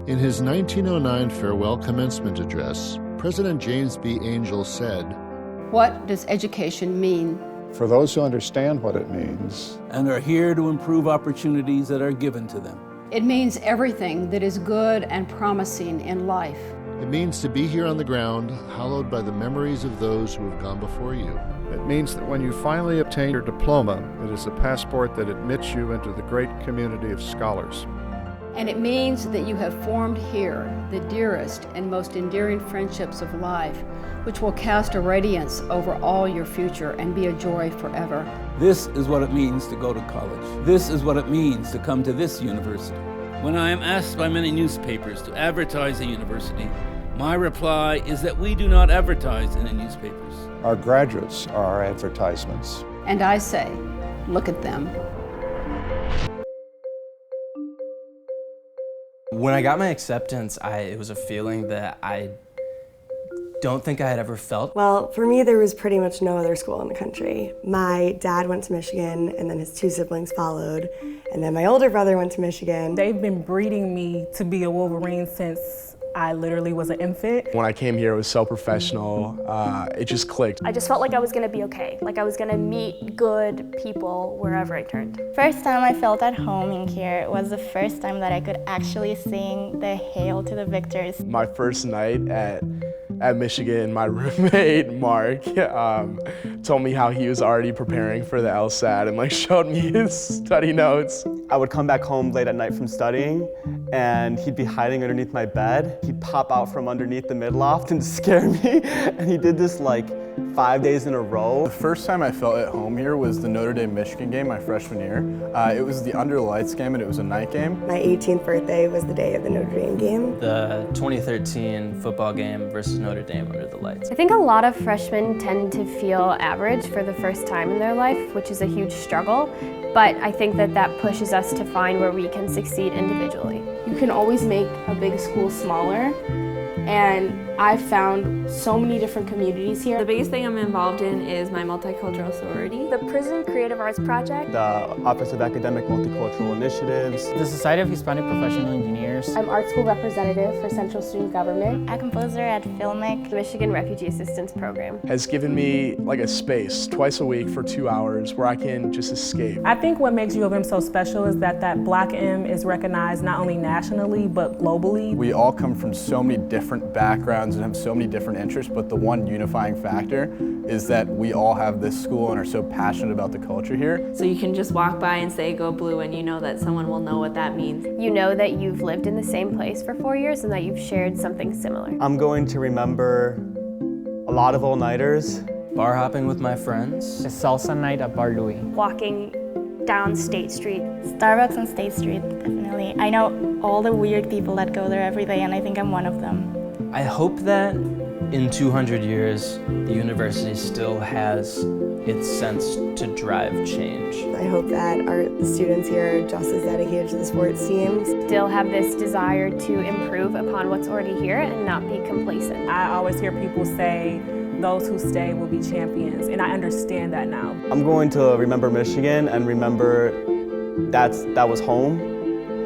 In his 1909 farewell commencement address, President James B. Angel said, "What does education mean?" For those who understand what it means and are here to improve opportunities that are given to them. It means everything that is good and promising in life. It means to be here on the ground, hallowed by the memories of those who have gone before you. It means that when you finally obtain your diploma, it is a passport that admits you into the great community of scholars. And it means that you have formed here the dearest and most endearing friendships of life, which will cast a radiance over all your future and be a joy forever. This is what it means to go to college. This is what it means to come to this university. When I am asked by many newspapers to advertise a university, my reply is that we do not advertise in the newspapers. Our graduates are our advertisements. And I say, look at them. When I got my acceptance, it was a feeling that I don't think I had ever felt. Well, for me, there was pretty much no other school in the country. My dad went to Michigan, and then his two siblings followed, and then my older brother went to Michigan. They've been breeding me to be a Wolverine since I literally was an infant. When I came here, it was so professional. It just clicked. I just felt like I was gonna be okay, like I was gonna meet good people wherever I turned. First time I felt at home in here was the first time that I could actually sing the Hail to the Victors. My first night at Michigan, my roommate, Mark, told me how he was already preparing for the LSAT and showed me his study notes. I would come back home late at night from studying and he'd be hiding underneath my bed. He'd pop out from underneath the mid-loft and scare me. And he did this 5 days in a row. The first time I felt at home here was the Notre Dame-Michigan game my freshman year. It was the Under the Lights game and it was a night game. My 18th birthday was the day of the Notre Dame game. The 2013 football game versus Notre Dame under the lights. I think a lot of freshmen tend to feel average for the first time in their life, which is a huge struggle, but I think that pushes us to find where we can succeed individually. You can always make a big school smaller, and I've found so many different communities here. The biggest thing I'm involved in is my multicultural sorority. The Prison Creative Arts Project. The Office of Academic Multicultural Initiatives. The Society of Hispanic Professional Engineers. I'm art school representative for Central Student Government. A composer at Filmic. The Michigan Refugee Assistance Program. Has given me a space twice a week for 2 hours where I can just escape. I think what makes U of M so special is that Black M is recognized not only nationally, but globally. We all come from so many different backgrounds and have so many different interests, but the one unifying factor is that we all have this school and are so passionate about the culture here. So you can just walk by and say go blue and you know that someone will know what that means. You know that you've lived in the same place for 4 years and that you've shared something similar. I'm going to remember a lot of all-nighters. Bar hopping with my friends. A salsa night at Bar Louie. Walking down State Street. Starbucks on State Street, definitely. I know all the weird people that go there every day, and I think I'm one of them. I hope that in 200 years, the university still has its sense to drive change. I hope that the students here are just as dedicated to the sports teams. Still have this desire to improve upon what's already here and not be complacent. I always hear people say, those who stay will be champions, and I understand that now. I'm going to remember Michigan and remember that was home.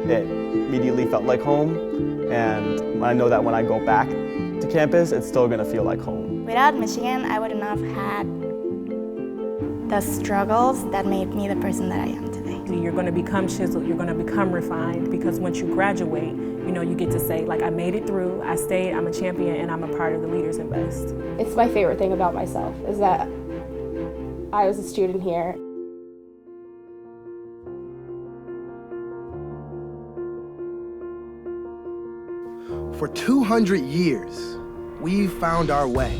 It immediately felt like home, and I know that when I go back to campus, it's still gonna feel like home. Without Michigan, I wouldn't have had the struggles that made me the person that I am today. You're gonna become chiseled, you're gonna become refined, because once you graduate, you get to say, I made it through, I stayed, I'm a champion, and I'm a part of the Leaders Invest. It's my favorite thing about myself, is that I was a student here. For 200 years, we've found our way.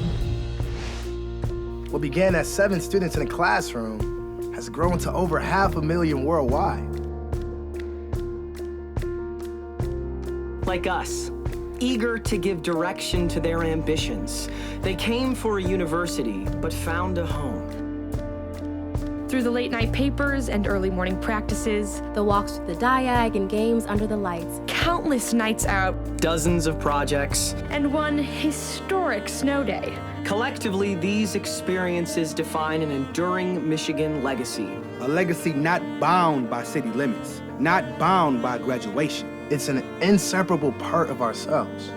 What began as 7 students in a classroom has grown to over 500,000 worldwide. Like us, eager to give direction to their ambitions, they came for a university, but found a home. Through the late-night papers and early morning practices, the walks to the diag and games under the lights, countless nights out, dozens of projects, and one historic snow day. Collectively, these experiences define an enduring Michigan legacy. A legacy not bound by city limits, not bound by graduation, It's an inseparable part of ourselves.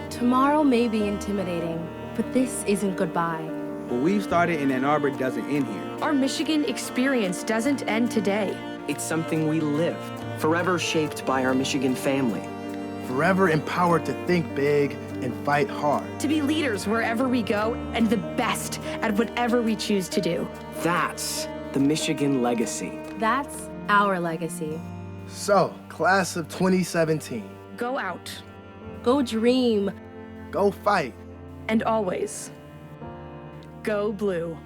Tomorrow may be intimidating, but this isn't goodbye. What we've started in Ann Arbor doesn't end here. Our Michigan experience doesn't end today. It's something we live, forever shaped by our Michigan family. Forever empowered to think big and fight hard. To be leaders wherever we go and the best at whatever we choose to do. That's the Michigan legacy. That's our legacy. So, class of 2017. Go out. Go dream. Go fight. And always, go blue.